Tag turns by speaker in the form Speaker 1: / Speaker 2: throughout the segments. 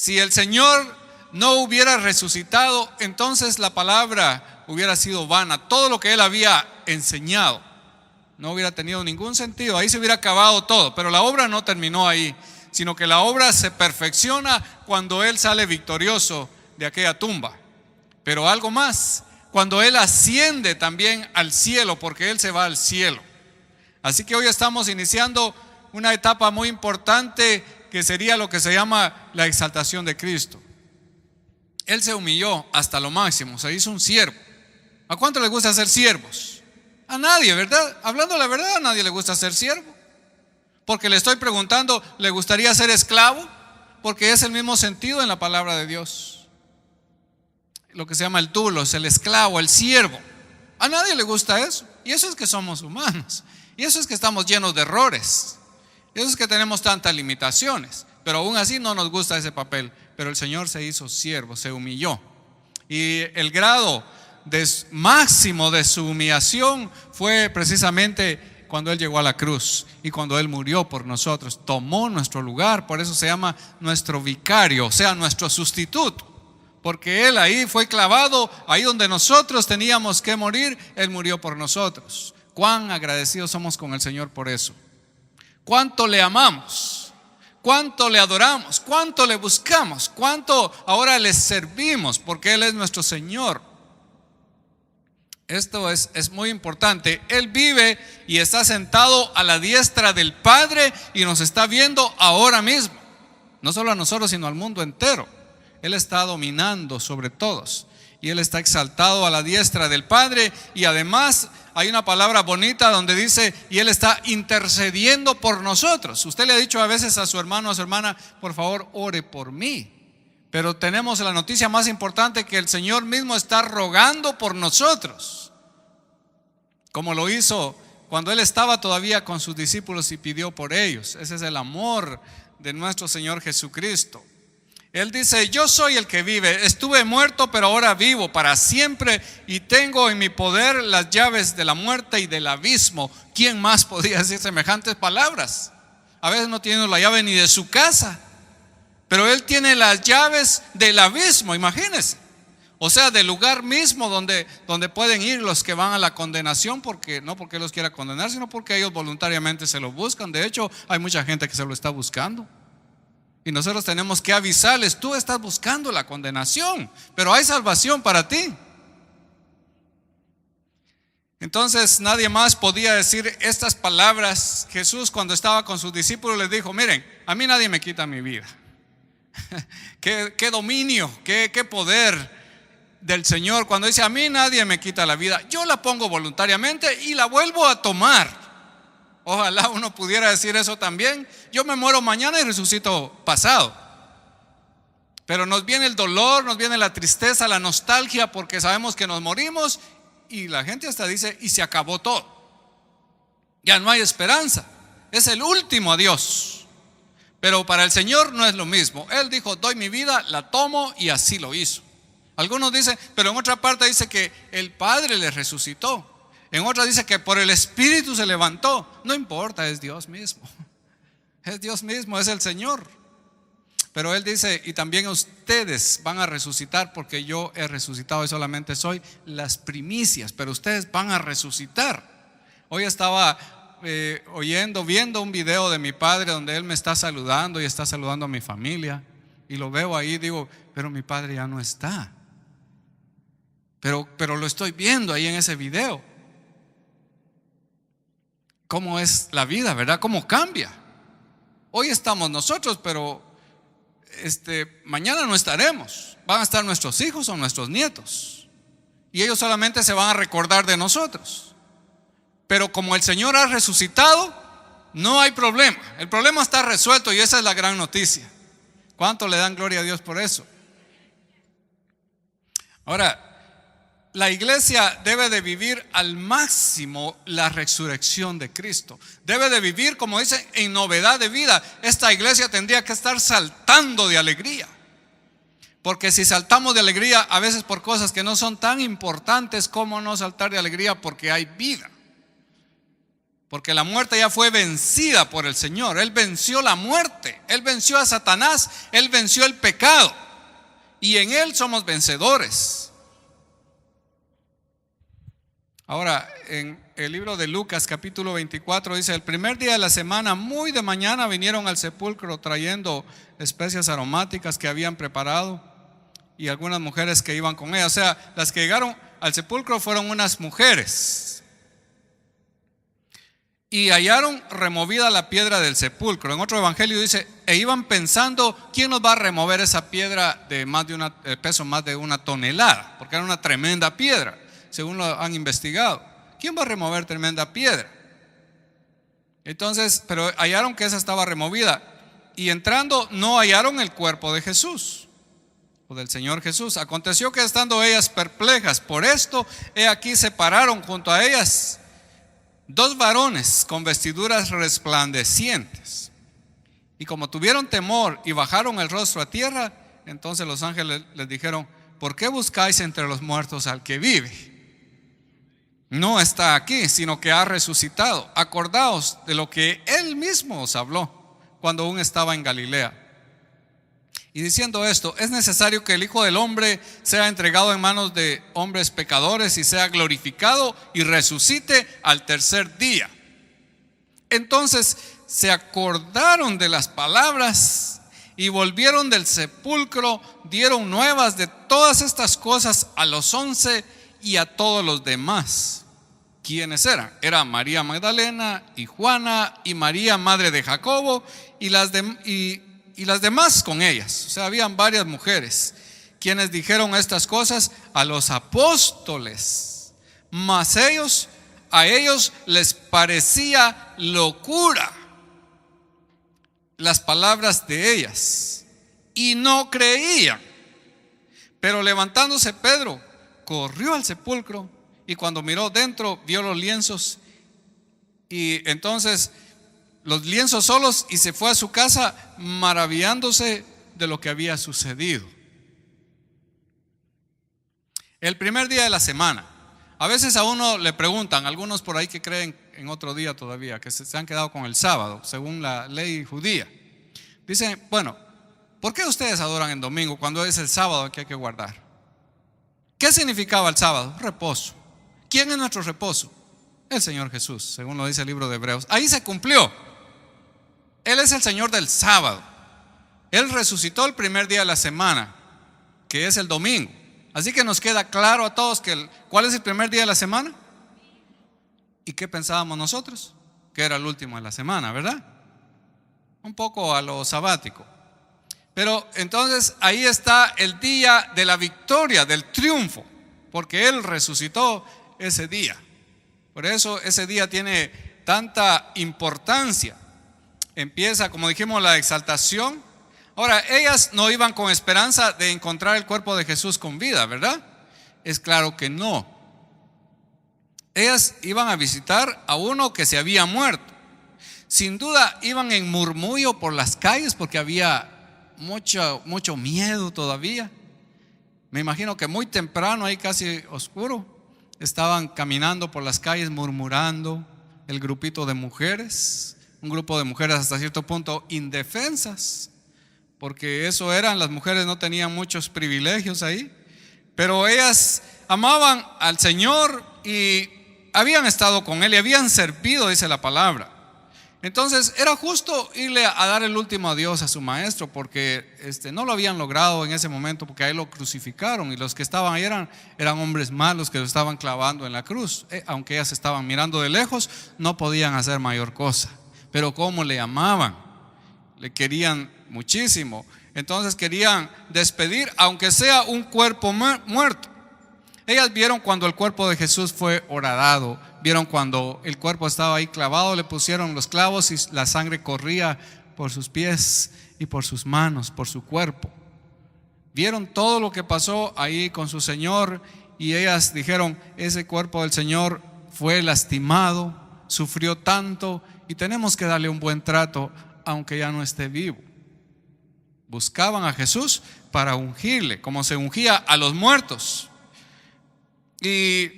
Speaker 1: Si el Señor no hubiera resucitado, entonces la palabra hubiera sido vana. Todo lo que Él había enseñado no hubiera tenido ningún sentido. Ahí se hubiera acabado todo. Pero la obra no terminó ahí, sino que la obra se perfecciona cuando Él sale victorioso de aquella tumba. Pero algo más, cuando Él asciende también al cielo, porque Él se va al cielo. Así que hoy estamos iniciando una etapa muy importante que sería lo que se llama la exaltación de Cristo. Él se humilló hasta lo máximo, se hizo un siervo. ¿A cuánto le gusta ser siervos? A nadie, ¿verdad? Hablando la verdad, a nadie le gusta ser siervo. Porque le estoy preguntando, ¿le gustaría ser esclavo? Porque es el mismo sentido en la palabra de Dios. Lo que se llama el doulos, el esclavo, el siervo. A nadie le gusta eso. Y eso es que somos humanos. Y eso es que estamos llenos de errores. Y eso es que tenemos tantas limitaciones. Pero aún así no nos gusta ese papel. Pero el Señor se hizo siervo, se humilló. Y el grado máximo de su humillación fue precisamente cuando Él llegó a la cruz y cuando Él murió por nosotros, tomó nuestro lugar. Por eso se llama nuestro vicario, o sea, nuestro sustituto, porque Él ahí fue clavado, ahí donde nosotros teníamos que morir, Él murió por nosotros. Cuán agradecidos somos con el Señor por eso. Cuánto le amamos, cuánto le adoramos, cuánto le buscamos, cuánto ahora le servimos, porque Él es nuestro Señor. Esto es muy importante. Él vive y está sentado a la diestra del Padre y nos está viendo ahora mismo. No solo a nosotros, sino al mundo entero. Él está dominando sobre todos y Él está exaltado a la diestra del Padre. Y además hay una palabra bonita donde dice, y Él está intercediendo por nosotros. Usted le ha dicho a veces a su hermano o a su hermana, por favor, ore por mí. Pero tenemos la noticia más importante, que el Señor mismo está rogando por nosotros, como lo hizo cuando Él estaba todavía con sus discípulos y pidió por ellos. Ese es el amor de nuestro Señor Jesucristo. Él dice, yo soy el que vive, estuve muerto pero ahora vivo para siempre y tengo en mi poder las llaves de la muerte y del abismo. ¿Quién más podía decir semejantes palabras? A veces no tiene la llave ni de su casa, pero Él tiene las llaves del abismo, imagínense. O sea, del lugar mismo donde pueden ir los que van a la condenación, porque no porque Él los quiera condenar, sino porque ellos voluntariamente se lo buscan. De hecho, hay mucha gente que se lo está buscando. Y nosotros tenemos que avisarles, tú estás buscando la condenación, pero hay salvación para ti. Entonces nadie más podía decir estas palabras. Jesús, cuando estaba con sus discípulos, les dijo, miren, a mí nadie me quita mi vida. Qué dominio, qué poder del Señor cuando dice, a mí nadie me quita la vida, yo la pongo voluntariamente y la vuelvo a tomar. Ojalá uno pudiera decir eso también. Yo me muero mañana y resucito pasado. Pero nos viene el dolor, nos viene la tristeza, la nostalgia, porque sabemos que nos morimos. Y la gente hasta dice, y se acabó todo, ya no hay esperanza, es el último adiós. Pero para el Señor no es lo mismo. Él dijo, doy mi vida, la tomo, y así lo hizo. Algunos dicen, pero en otra parte dice que el Padre le resucitó. En otra dice que por el Espíritu se levantó. No importa, es Dios mismo. Es Dios mismo, es el Señor. Pero Él dice, y también ustedes van a resucitar, porque yo he resucitado y solamente soy las primicias, pero ustedes van a resucitar. Hoy estaba viendo un video de mi padre donde él me está saludando y está saludando a mi familia. Y lo veo ahí, digo, pero mi padre ya no está. Pero lo estoy viendo ahí en ese video. Cómo es la vida, ¿verdad? Cómo cambia. Hoy estamos nosotros, pero mañana no estaremos. Van a estar nuestros hijos o nuestros nietos, y ellos solamente se van a recordar de nosotros. Pero como el Señor ha resucitado, no hay problema. El problema está resuelto, y esa es la gran noticia. ¿Cuánto le dan gloria a Dios por eso? Ahora, la iglesia debe de vivir al máximo la resurrección de Cristo. Debe de vivir, como dice, en novedad de vida. Esta iglesia tendría que estar saltando de alegría. Porque si saltamos de alegría a veces por cosas que no son tan importantes, ¿cómo no saltar de alegría porque hay vida? porque la muerte ya fue vencida por el Señor. Él venció la muerte, Él venció a Satanás, Él venció el pecado, y en Él somos vencedores. Ahora, en el libro de Lucas capítulo 24 dice: el primer día de la semana, muy de mañana, vinieron al sepulcro trayendo especias aromáticas que habían preparado, y algunas mujeres que iban con ellas. O sea, las que llegaron al sepulcro fueron unas mujeres, y hallaron removida la piedra del sepulcro. En otro evangelio dice: e iban pensando, ¿quién nos va a remover esa piedra de peso más de 1 tonelada? Porque era una tremenda piedra, según lo han investigado. ¿Quién va a remover tremenda piedra? Entonces, pero hallaron que esa estaba removida, y entrando no hallaron el cuerpo de Jesús, o del Señor Jesús. Aconteció que estando ellas perplejas por esto, he aquí se pararon junto a ellas 2 varones con vestiduras resplandecientes, y como tuvieron temor y bajaron el rostro a tierra, entonces los ángeles les dijeron: ¿por qué buscáis entre los muertos al que vive? No está aquí, sino que ha resucitado. Acordaos de lo que Él mismo os habló cuando aún estaba en Galilea. Y diciendo esto, es necesario que el Hijo del Hombre sea entregado en manos de hombres pecadores y sea glorificado y resucite al tercer día. Entonces se acordaron de las palabras y volvieron del sepulcro, dieron nuevas de todas estas cosas a los 11 y a todos los demás. ¿Quiénes eran? Era María Magdalena y Juana y María, madre de Jacobo, y las demás con ellas. O sea, habían varias mujeres quienes dijeron estas cosas a los apóstoles, mas a ellos les parecía locura las palabras de ellas, y no creían. Pero levantándose Pedro, corrió al sepulcro, y cuando miró dentro, vio los lienzos, y entonces los lienzos solos, y se fue a su casa maravillándose de lo que había sucedido. El primer día de la semana. A veces a uno le preguntan, algunos por ahí que creen en otro día todavía, que se han quedado con el sábado, según la ley judía. Dicen: bueno, ¿por qué ustedes adoran en domingo cuando es el sábado que hay que guardar? ¿Qué significaba el sábado? Reposo. ¿Quién es nuestro reposo? El Señor Jesús, según lo dice el libro de Hebreos. Ahí se cumplió. Él es el Señor del sábado. Él resucitó el primer día de la semana, que es el domingo. Así que nos queda claro a todos ¿cuál es el primer día de la semana? ¿Y qué pensábamos nosotros? Que era el último de la semana, ¿verdad? Un poco a lo sabático. Pero entonces ahí está el día de la victoria, del triunfo, porque Él resucitó ese día. Por eso ese día tiene tanta importancia. Empieza, como dijimos, la exaltación. Ahora, ellas no iban con esperanza de encontrar el cuerpo de Jesús con vida, ¿verdad? Es claro que no. Ellas iban a visitar a uno que se había muerto. Sin duda iban en murmullo por las calles, porque había mucho miedo todavía. Me imagino que muy temprano, ahí casi oscuro, estaban caminando por las calles murmurando el grupito de mujeres, un grupo de mujeres hasta cierto punto indefensas, porque eso eran, las mujeres no tenían muchos privilegios ahí, pero ellas amaban al Señor y habían estado con Él y habían servido, dice la palabra. Entonces era justo irle a dar el último adiós a su maestro, porque no lo habían logrado en ese momento, porque ahí lo crucificaron, y los que estaban ahí eran hombres malos que lo estaban clavando en la cruz. Aunque ellas estaban mirando de lejos, no podían hacer mayor cosa, pero como le amaban, le querían muchísimo, entonces querían despedir, aunque sea un cuerpo muerto. Ellas vieron cuando el cuerpo de Jesús fue horadado, vieron cuando el cuerpo estaba ahí clavado, le pusieron los clavos y la sangre corría por sus pies y por sus manos, por su cuerpo. Vieron todo lo que pasó ahí con su Señor, y ellas dijeron: ese cuerpo del Señor fue lastimado, sufrió tanto, y tenemos que darle un buen trato aunque ya no esté vivo. Buscaban a Jesús para ungirle, como se ungía a los muertos. Y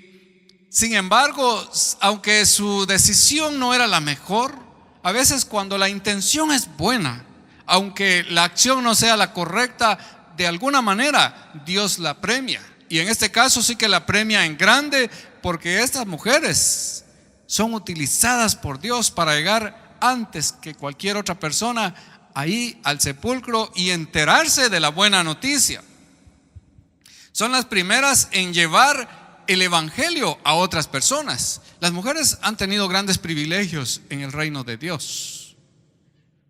Speaker 1: Sin embargo, aunque su decisión no era la mejor, a veces cuando la intención es buena, aunque la acción no sea la correcta, de alguna manera Dios la premia. Y en este caso sí que la premia en grande, porque estas mujeres son utilizadas por Dios para llegar antes que cualquier otra persona ahí al sepulcro y enterarse de la buena noticia. Son las primeras en llevar el evangelio a otras personas. Las mujeres han tenido grandes privilegios en el reino de Dios.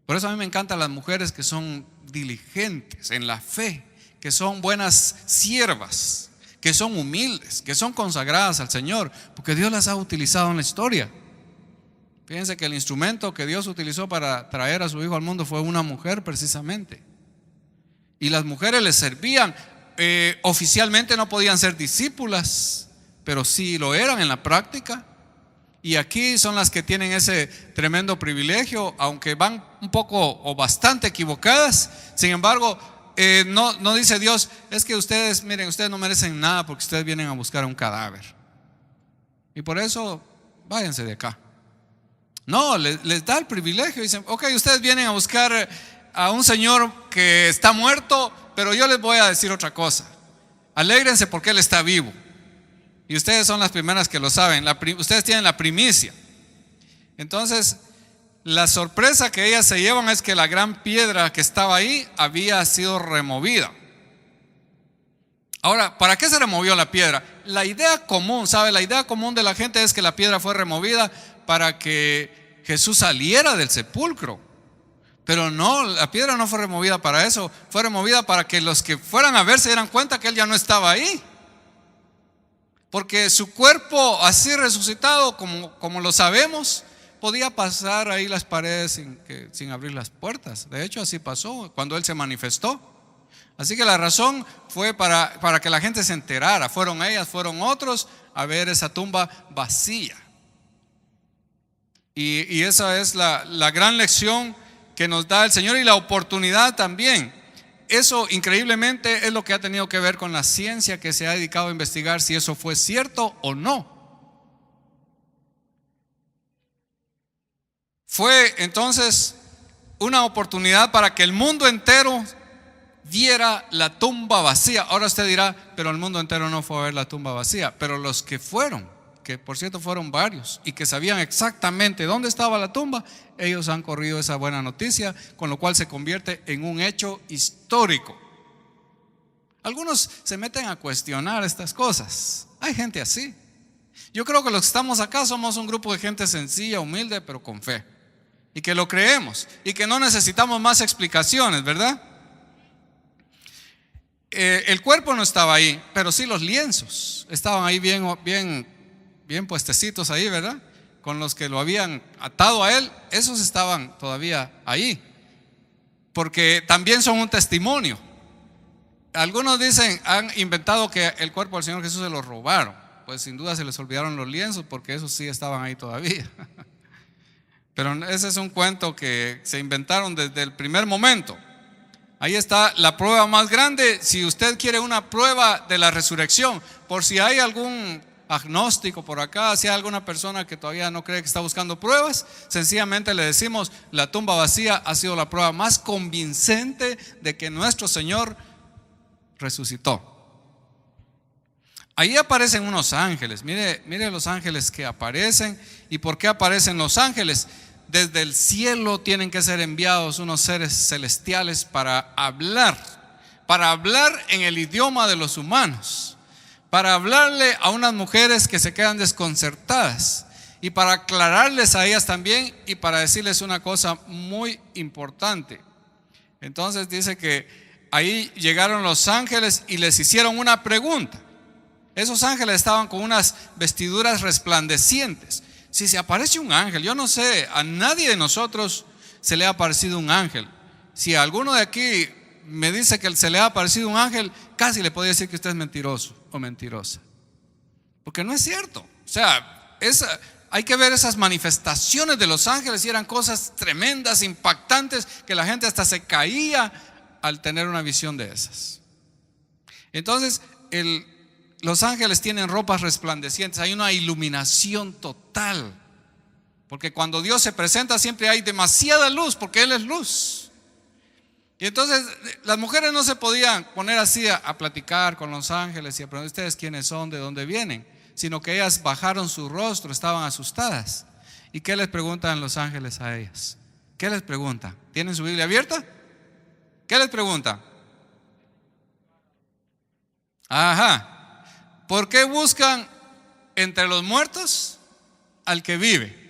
Speaker 1: Por eso a mí me encantan las mujeres que son diligentes en la fe, que son buenas siervas, que son humildes, que son consagradas al Señor, porque Dios las ha utilizado en la historia. Fíjense que el instrumento que Dios utilizó para traer a su hijo al mundo fue una mujer precisamente. Y las mujeres les servían. Oficialmente no podían ser discípulas, pero sí lo eran en la práctica. Y aquí son las que tienen ese tremendo privilegio, aunque van un poco o bastante equivocadas. Sin embargo, no dice Dios, es que ustedes, miren, ustedes no merecen nada porque ustedes vienen a buscar un cadáver. Y por eso, váyanse de acá. No, les da el privilegio. Dicen, ok, ustedes vienen a buscar a un señor que está muerto, pero yo les voy a decir otra cosa. Alégrense porque Él está vivo. Y ustedes son las primeras que lo saben. Ustedes tienen la primicia. Entonces, la sorpresa que ellas se llevan es que la gran piedra que estaba ahí había sido removida. Ahora, ¿para qué se removió la piedra? La idea común, ¿sabe? La idea común de la gente es que la piedra fue removida para que Jesús saliera del sepulcro. Pero no, la piedra no fue removida para eso. Fue removida para que los que fueran a ver se dieran cuenta que Él ya no estaba ahí. Porque su cuerpo así resucitado, como lo sabemos, podía pasar ahí las paredes sin abrir las puertas. De hecho, así pasó cuando Él se manifestó. Así que la razón fue para que la gente se enterara. Fueron ellas, fueron otros a ver esa tumba vacía. Y esa es la gran lección que nos da el Señor y la oportunidad también. Eso increíblemente es lo que ha tenido que ver con la ciencia, que se ha dedicado a investigar si eso fue cierto o no. Fue entonces una oportunidad para que el mundo entero viera la tumba vacía. Ahora usted dirá, pero el mundo entero no fue a ver la tumba vacía. Pero los que fueron, que por cierto fueron varios y que sabían exactamente dónde estaba la tumba, ellos han corrido esa buena noticia, con lo cual se convierte en un hecho histórico. Algunos se meten a cuestionar estas cosas. Hay gente así. Yo creo que los que estamos acá somos un grupo de gente sencilla, humilde, pero con fe, y que lo creemos y que no necesitamos más explicaciones, ¿verdad? El cuerpo no estaba ahí, pero sí los lienzos estaban ahí bien puestecitos ahí, ¿verdad? Con los que lo habían atado a Él, esos estaban todavía ahí, porque también son un testimonio. Algunos dicen, han inventado que el cuerpo del Señor Jesús se lo robaron. Pues sin duda se les olvidaron los lienzos, porque esos sí estaban ahí todavía. Pero ese es un cuento que se inventaron desde el primer momento. Ahí está la prueba más grande. Si usted quiere una prueba de la resurrección, por si hay algún agnóstico por acá, si hay alguna persona que todavía no cree, que está buscando pruebas, sencillamente le decimos, la tumba vacía ha sido la prueba más convincente de que nuestro Señor resucitó. Ahí aparecen unos ángeles. Mire los ángeles que aparecen. ¿Y por qué aparecen los ángeles? Desde el cielo tienen que ser enviados unos seres celestiales para hablar en el idioma de los humanos, para hablarle a unas mujeres que se quedan desconcertadas y para aclararles a ellas también y para decirles una cosa muy importante. Entonces dice que ahí llegaron los ángeles y les hicieron una pregunta. Esos ángeles estaban con unas vestiduras resplandecientes. Si se aparece un ángel, yo no sé, a nadie de nosotros se le ha aparecido un ángel. Si a alguno de aquí me dice que se le ha aparecido un ángel, casi le podría decir que usted es mentiroso o mentirosa, porque no es cierto. O sea, hay que ver esas manifestaciones de los ángeles, y eran cosas tremendas, impactantes, que la gente hasta se caía al tener una visión de esas. Entonces, los ángeles tienen ropas resplandecientes, hay una iluminación total. Porque cuando Dios se presenta siempre hay demasiada luz, porque Él es luz. Y entonces las mujeres no se podían poner así a platicar con los ángeles y a preguntar ustedes quiénes son, de dónde vienen, sino que ellas bajaron su rostro, estaban asustadas. ¿Y qué les preguntan los ángeles a ellas? ¿Qué les preguntan? ¿Tienen su Biblia abierta? ¿Qué les preguntan? Ajá. ¿Por qué buscan entre los muertos al que vive?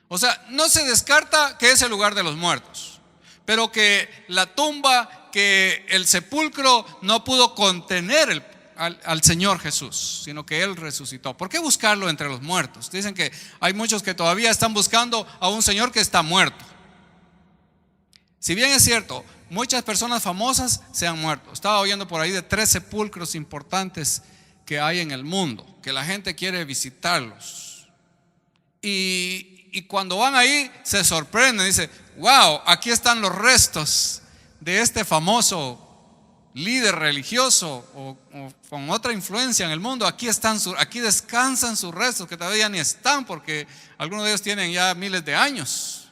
Speaker 1: O sea, no se descarta que es el lugar de los muertos, pero que la tumba, que el sepulcro no pudo contener al Señor Jesús, sino que Él resucitó. ¿Por qué buscarlo entre los muertos? Dicen que hay muchos que todavía están buscando a un Señor que está muerto. Si bien es cierto, muchas personas famosas se han muerto. Estaba oyendo por ahí de 3 sepulcros importantes que hay en el mundo, que la gente quiere visitarlos. Y cuando van ahí se sorprenden, dice, wow, aquí están los restos de este famoso líder religioso o con otra influencia en el mundo. Aquí descansan sus restos, que todavía ni están, porque algunos de ellos tienen ya miles de años.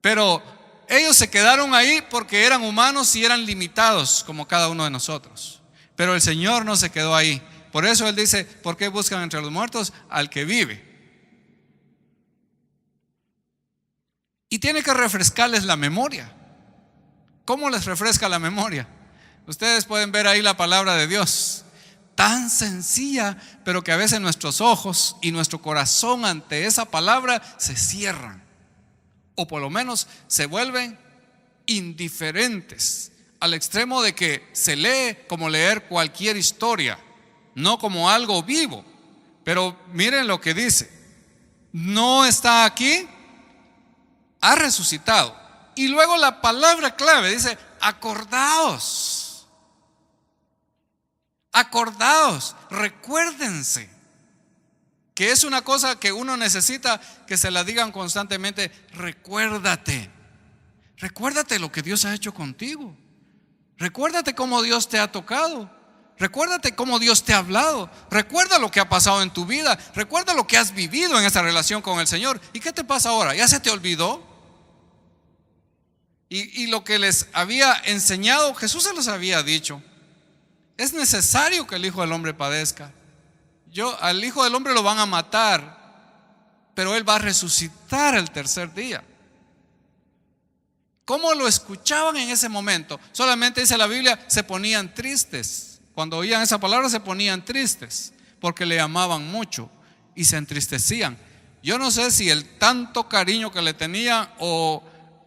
Speaker 1: Pero ellos se quedaron ahí porque eran humanos y eran limitados como cada uno de nosotros. Pero el Señor no se quedó ahí. Por eso Él dice, ¿por qué buscan entre los muertos al que vive? Y tiene que refrescarles la memoria. ¿Cómo les refresca la memoria? Ustedes pueden ver ahí la palabra de Dios, tan sencilla, pero que a veces nuestros ojos y nuestro corazón ante esa palabra se cierran, o por lo menos se vuelven indiferentes, al extremo de que se lee como leer cualquier historia, no como algo vivo. Pero miren lo que dice: no está aquí, ha resucitado. Y luego la palabra clave dice: acordaos, acordaos, recuérdense. Que es una cosa que uno necesita que se la digan constantemente. Recuérdate, recuérdate lo que Dios ha hecho contigo. Recuérdate cómo Dios te ha tocado. Recuérdate cómo Dios te ha hablado. Recuerda lo que ha pasado en tu vida. Recuerda lo que has vivido en esa relación con el Señor. ¿Y qué te pasa ahora? ¿Ya se te olvidó? Y lo que les había enseñado, Jesús se los había dicho. Es necesario que el Hijo del Hombre padezca. Al Hijo del Hombre lo van a matar, pero Él va a resucitar el tercer día. ¿Cómo lo escuchaban en ese momento? Solamente dice la Biblia, se ponían tristes. Cuando oían esa palabra se ponían tristes, porque le amaban mucho y se entristecían. Yo no sé si el tanto cariño que le tenían o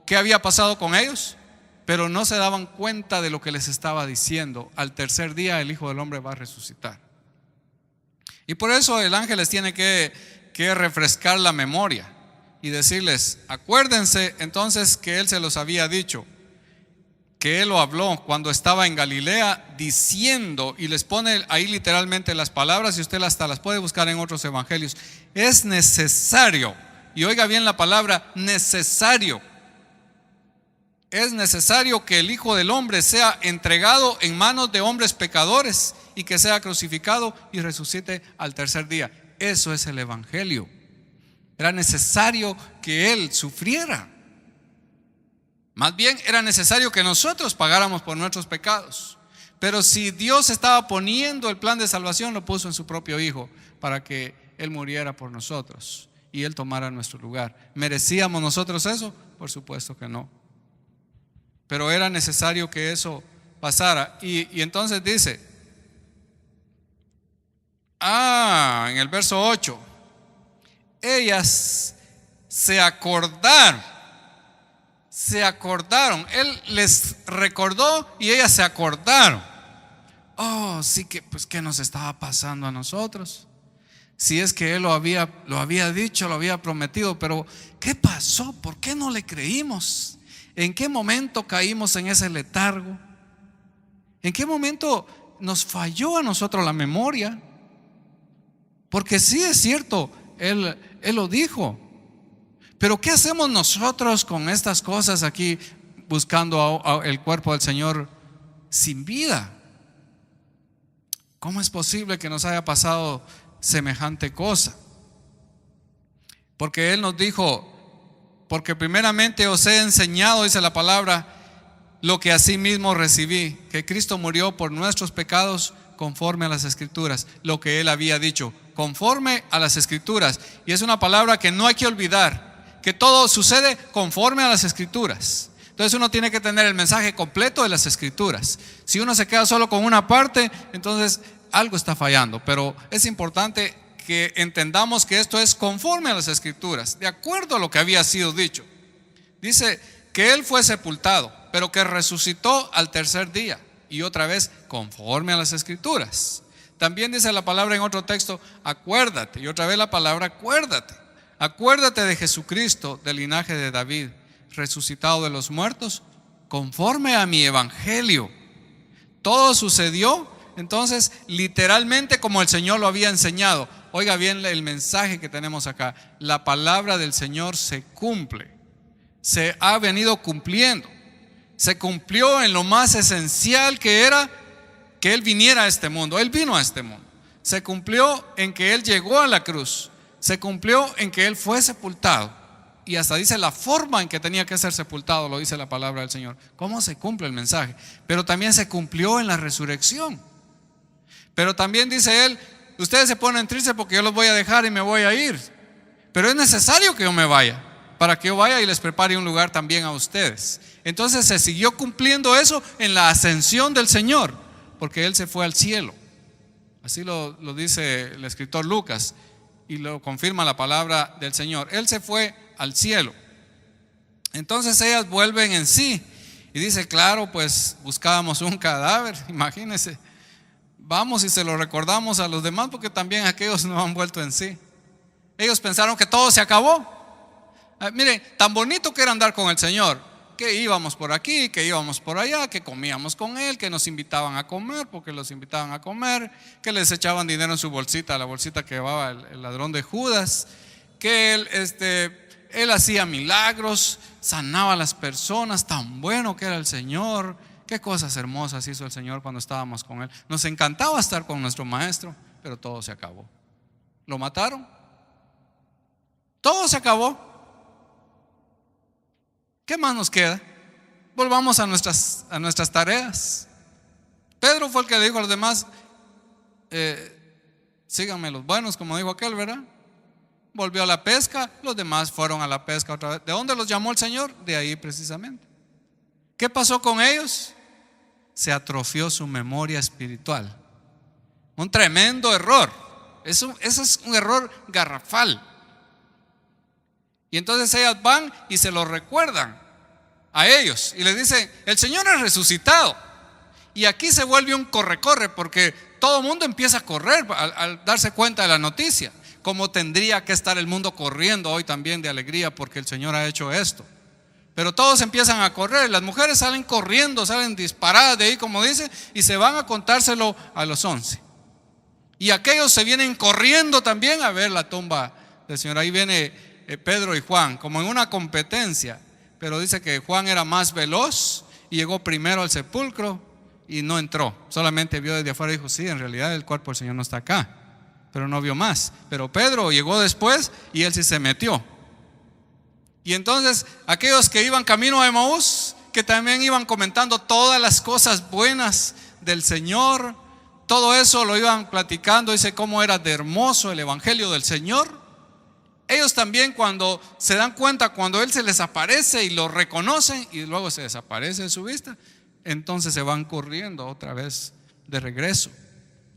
Speaker 1: qué había pasado con ellos, pero no se daban cuenta de lo que les estaba diciendo. Al tercer día el Hijo del Hombre va a resucitar. Y por eso el ángel les tiene que refrescar la memoria y decirles: acuérdense entonces que Él se los había dicho, que Él lo habló cuando estaba en Galilea diciendo, y les pone ahí literalmente las palabras, y usted hasta las puede buscar en otros evangelios. Es necesario, y oiga bien la palabra, necesario. Es necesario que el Hijo del Hombre sea entregado en manos de hombres pecadores y que sea crucificado y resucite al tercer día. Eso es el evangelio. Era necesario que Él sufriera. Más bien era necesario que nosotros pagáramos por nuestros pecados. Pero si Dios estaba poniendo el plan de salvación, lo puso en su propio Hijo para que Él muriera por nosotros y Él tomara nuestro lugar. ¿Merecíamos nosotros eso? Por supuesto que no. Pero era necesario que eso pasara. Y entonces dice, en el verso 8, ellas se acordaron. Él les recordó y ellas se acordaron. Sí, que pues ¿qué nos estaba pasando a nosotros? Si es que Él lo había dicho, lo había prometido, pero ¿qué pasó? ¿Por qué no le creímos? ¿En qué momento caímos en ese letargo? ¿En qué momento nos falló a nosotros la memoria? Porque sí es cierto, Él lo dijo. Pero ¿qué hacemos nosotros con estas cosas aquí, buscando el cuerpo del Señor sin vida? ¿Cómo es posible que nos haya pasado semejante cosa? Porque Él nos dijo, porque primeramente os he enseñado, dice la palabra, lo que asimismo recibí, que Cristo murió por nuestros pecados conforme a las Escrituras, lo que Él había dicho, conforme a las Escrituras. Y es una palabra que no hay que olvidar, que todo sucede conforme a las Escrituras. Entonces uno tiene que tener el mensaje completo de las Escrituras. Si uno se queda solo con una parte, entonces algo está fallando. Pero es importante que entendamos que esto es conforme a las Escrituras, de acuerdo a lo que había sido dicho. Dice que Él fue sepultado, pero que resucitó al tercer día, y otra vez conforme a las Escrituras. También dice la palabra en otro texto, acuérdate, y otra vez la palabra acuérdate. Acuérdate de Jesucristo, del linaje de David, resucitado de los muertos, conforme a mi evangelio. Todo sucedió entonces literalmente como el Señor lo había enseñado. Oiga bien el mensaje que tenemos acá. La palabra del Señor se cumple, se ha venido cumpliendo. Se cumplió en lo más esencial, que era que Él viniera a este mundo. Él vino a este mundo. Se cumplió en que Él llegó a la cruz. Se cumplió en que Él fue sepultado. Y hasta dice la forma en que tenía que ser sepultado, lo dice la palabra del Señor. ¿Cómo se cumple el mensaje? Pero también se cumplió en la resurrección. Pero también dice Él, ustedes se ponen tristes porque yo los voy a dejar y me voy a ir. Pero es necesario que yo me vaya, para que yo vaya y les prepare un lugar también a ustedes. Entonces se siguió cumpliendo eso en la ascensión del Señor, porque Él se fue al cielo. Así lo dice el escritor Lucas, y lo confirma la palabra del Señor. Él se fue al cielo. Entonces ellas vuelven en sí, y dice, claro, pues buscábamos un cadáver, imagínense. Vamos y se lo recordamos a los demás, porque también aquellos no han vuelto en sí. Ellos pensaron que todo se acabó. Miren, tan bonito que era andar con el Señor, que íbamos por aquí, que íbamos por allá, que comíamos con Él, que nos invitaban a comer, porque los invitaban a comer, que les echaban dinero en su bolsita, la bolsita que llevaba el ladrón de Judas, que Él hacía milagros, sanaba a las personas, tan bueno que era el Señor. Qué cosas hermosas hizo el Señor cuando estábamos con Él. Nos encantaba estar con nuestro maestro, pero todo se acabó. Lo mataron. Todo se acabó. ¿Qué más nos queda? Volvamos a nuestras tareas. Pedro fue el que le dijo a los demás, síganme los buenos, como dijo aquel, ¿verdad? Volvió a la pesca, los demás fueron a la pesca otra vez. ¿De dónde los llamó el Señor? De ahí precisamente. ¿Qué pasó con ellos? Se atrofió su memoria espiritual. Un tremendo error. Eso es un error garrafal. Y entonces ellas van y se lo recuerdan a ellos y les dicen, el Señor es resucitado. Y aquí se vuelve un corre-corre, porque todo el mundo empieza a correr al darse cuenta de la noticia. Como tendría que estar el mundo corriendo hoy también de alegría porque el Señor ha hecho esto. Pero todos empiezan a correr, las mujeres salen corriendo, salen disparadas de ahí, como dice, y se van a contárselo a los 11. Y aquellos se vienen corriendo también a ver la tumba del Señor. Ahí viene Pedro y Juan, como en una competencia, pero dice que Juan era más veloz y llegó primero al sepulcro y no entró. Solamente vio desde afuera y dijo, sí, en realidad el cuerpo del Señor no está acá, pero no vio más. Pero Pedro llegó después y él sí se metió. Y entonces aquellos que iban camino a Emaús, que también iban comentando todas las cosas buenas del Señor, todo eso lo iban platicando, dice cómo era de hermoso el evangelio del Señor. Ellos también, cuando se dan cuenta, cuando Él se les aparece y lo reconocen y luego se desaparece de su vista, entonces se van corriendo otra vez de regreso.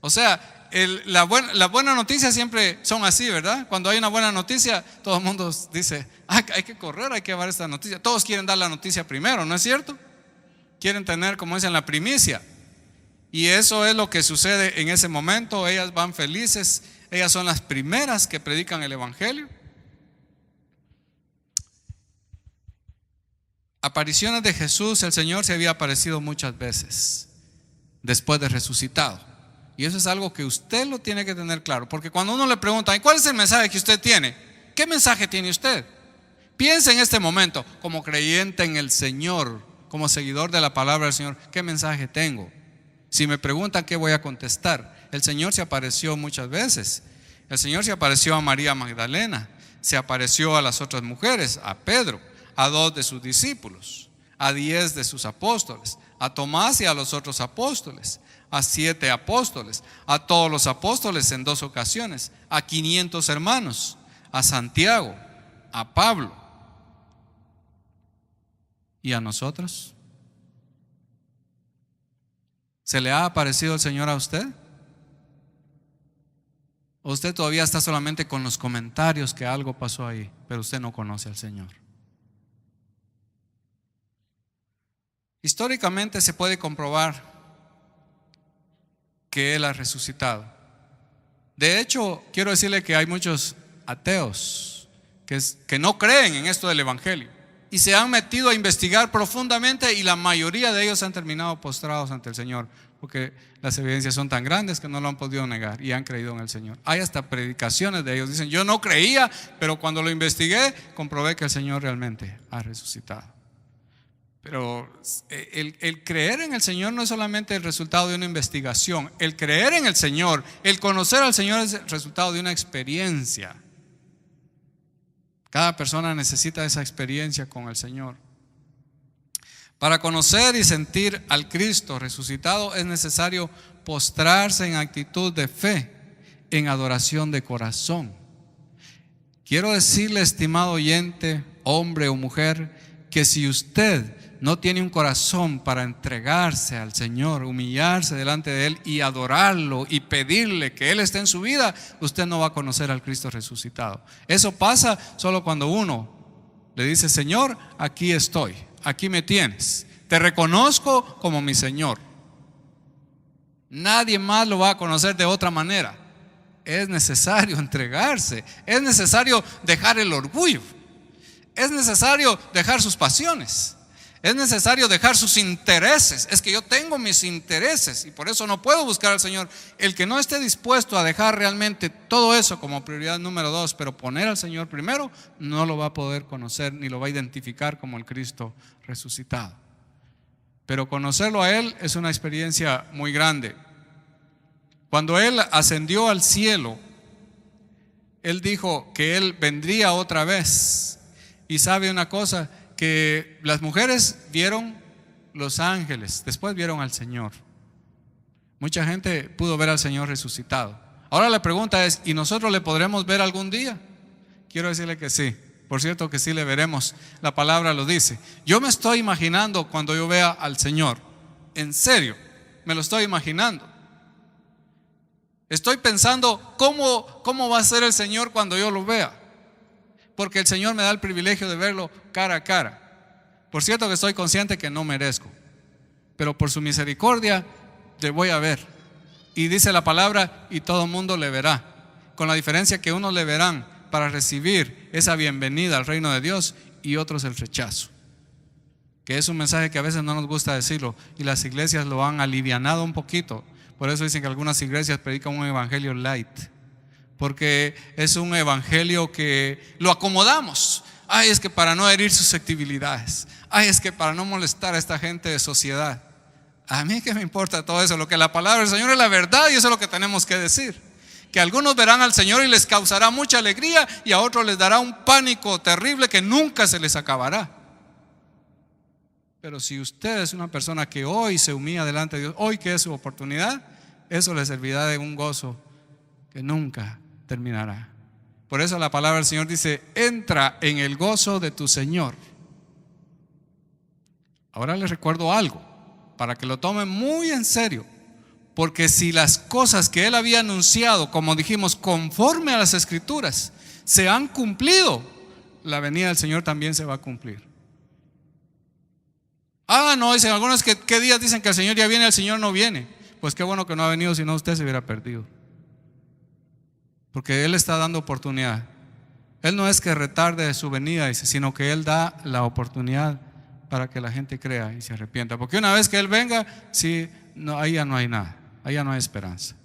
Speaker 1: O sea, la buena noticia siempre son así, ¿verdad? Cuando hay una buena noticia, todo el mundo dice, hay que correr, hay que llevar esta noticia. Todos quieren dar la noticia primero, ¿no es cierto? Quieren tener, como dicen, la primicia. Y eso es lo que sucede en ese momento. Ellas van felices, ellas son las primeras que predican el evangelio. Apariciones de Jesús, el Señor se había aparecido muchas veces después de resucitado. Y eso es algo que usted lo tiene que tener claro, porque cuando uno le pregunta, ¿y cuál es el mensaje que usted tiene? ¿Qué mensaje tiene usted? Piense en este momento, como creyente en el Señor, como seguidor de la palabra del Señor, ¿qué mensaje tengo? Si me preguntan qué voy a contestar, el Señor se apareció muchas veces. El Señor se apareció a María Magdalena, se apareció a las otras mujeres, a Pedro, a 2 de sus discípulos, a 10 de sus apóstoles, a Tomás y a los otros apóstoles, a 7 apóstoles, a todos los apóstoles en 2 ocasiones, a 500 hermanos, a Santiago, a Pablo. ¿Y a nosotros? ¿Se le ha aparecido el Señor a usted? ¿O usted todavía está solamente con los comentarios que algo pasó ahí, pero usted no conoce al Señor? Históricamente se puede comprobar que Él ha resucitado. De hecho, quiero decirle que hay muchos ateos que no creen en esto del Evangelio y se han metido a investigar profundamente, y la mayoría de ellos han terminado postrados ante el Señor, porque las evidencias son tan grandes que no lo han podido negar y han creído en el Señor. Hay hasta predicaciones de ellos, dicen: yo no creía, pero cuando lo investigué comprobé que el Señor realmente ha resucitado. Pero el creer en el Señor no es solamente el resultado de una investigación. El creer en el Señor, el conocer al Señor, es el resultado de una experiencia. Cada persona necesita esa experiencia con el Señor. Para conocer y sentir al Cristo resucitado es necesario postrarse en actitud de fe, en adoración de corazón. Quiero decirle, estimado oyente, hombre o mujer, que si usted no tiene un corazón para entregarse al Señor, humillarse delante de Él y adorarlo y pedirle que Él esté en su vida, usted no va a conocer al Cristo resucitado. Eso pasa solo cuando uno le dice: Señor, aquí estoy, aquí me tienes, te reconozco como mi Señor. Nadie más lo va a conocer de otra manera. Es necesario entregarse, es necesario dejar el orgullo, es necesario dejar sus pasiones, es necesario dejar sus intereses. Es que yo tengo mis intereses y por eso no puedo buscar al Señor. El que no esté dispuesto a dejar realmente todo eso como prioridad número 2, pero poner al Señor primero, no lo va a poder conocer ni lo va a identificar como el Cristo resucitado. Pero conocerlo a Él es una experiencia muy grande. Cuando Él ascendió al cielo, Él dijo que Él vendría otra vez. Y sabe una cosa, que las mujeres vieron los ángeles, después vieron al Señor. Mucha gente pudo ver al Señor resucitado. Ahora la pregunta es: ¿y nosotros le podremos ver algún día? Quiero decirle que sí. Por cierto que sí le veremos. La palabra lo dice. Yo me estoy imaginando cuando yo vea al Señor. En serio, me lo estoy imaginando. Estoy pensando cómo va a ser el Señor cuando yo lo vea, porque el Señor me da el privilegio de verlo cara a cara. Por cierto que estoy consciente que no merezco, pero por su misericordia le voy a ver. Y dice la palabra: y todo mundo le verá, con la diferencia que unos le verán para recibir esa bienvenida al reino de Dios y otros el rechazo, que es un mensaje que a veces no nos gusta decirlo, y las iglesias lo han alivianado un poquito. Por eso dicen que algunas iglesias predican un evangelio light, porque es un evangelio que lo acomodamos. Ay, es que para no herir susceptibilidades. Ay, es que para no molestar a esta gente de sociedad. A mí qué me importa todo eso. Lo que la palabra del Señor es la verdad, y eso es lo que tenemos que decir. Que algunos verán al Señor y les causará mucha alegría, y a otros les dará un pánico terrible que nunca se les acabará. Pero si usted es una persona que hoy se humilla delante de Dios, hoy que es su oportunidad, eso le servirá de un gozo que nunca terminará. Por eso la palabra del Señor dice: entra en el gozo de tu Señor. Ahora les recuerdo algo, para que lo tomen muy en serio, porque si las cosas que Él había anunciado, como dijimos, conforme a las Escrituras, se han cumplido, la venida del Señor también se va a cumplir. No, dicen algunos que ¿qué días dicen que el Señor ya viene? El Señor no viene. Pues qué bueno que no ha venido, si no usted se hubiera perdido. Porque Él está dando oportunidad. Él no es que retarde su venida, sino que Él da la oportunidad para que la gente crea y se arrepienta. Porque una vez que Él venga, sí, no, ahí ya no hay nada, ahí ya no hay esperanza.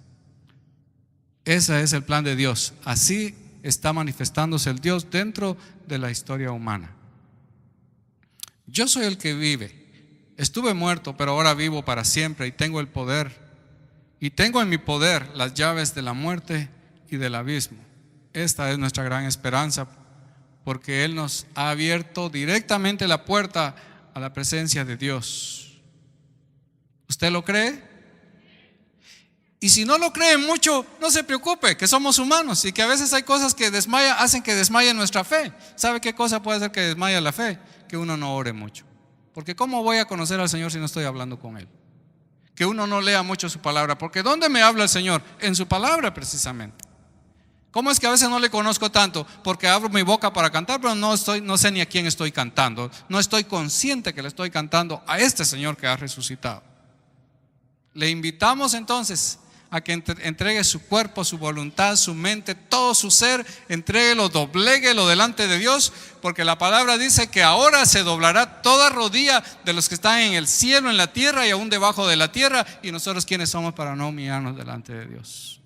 Speaker 1: Ese es el plan de Dios. Así está manifestándose el Dios dentro de la historia humana. Yo soy el que vive. estuve muerto, pero ahora vivo para siempre y tengo el poder. Y tengo en mi poder las llaves de la muerte y del abismo. Esta es nuestra gran esperanza, porque Él nos ha abierto directamente la puerta a la presencia de Dios. ¿Usted lo cree? Y si no lo cree mucho, no se preocupe, que somos humanos y que a veces hay cosas que hacen que desmaye nuestra fe. ¿Sabe qué cosa puede hacer que desmaye la fe? Que uno no ore mucho. Porque ¿cómo voy a conocer al Señor si no estoy hablando con Él? Que uno no lea mucho su palabra, porque ¿dónde me habla el Señor? En su palabra precisamente. ¿Cómo es que a veces no le conozco tanto? Porque abro mi boca para cantar, pero no sé ni a quién estoy cantando. No estoy consciente que le estoy cantando a este Señor que ha resucitado. Le invitamos entonces a que entregue su cuerpo, su voluntad, su mente, todo su ser, entréguelo, dobléguelo delante de Dios, porque la palabra dice que ahora se doblará toda rodilla de los que están en el cielo, en la tierra y aún debajo de la tierra, y nosotros quiénes somos para no humillarnos delante de Dios.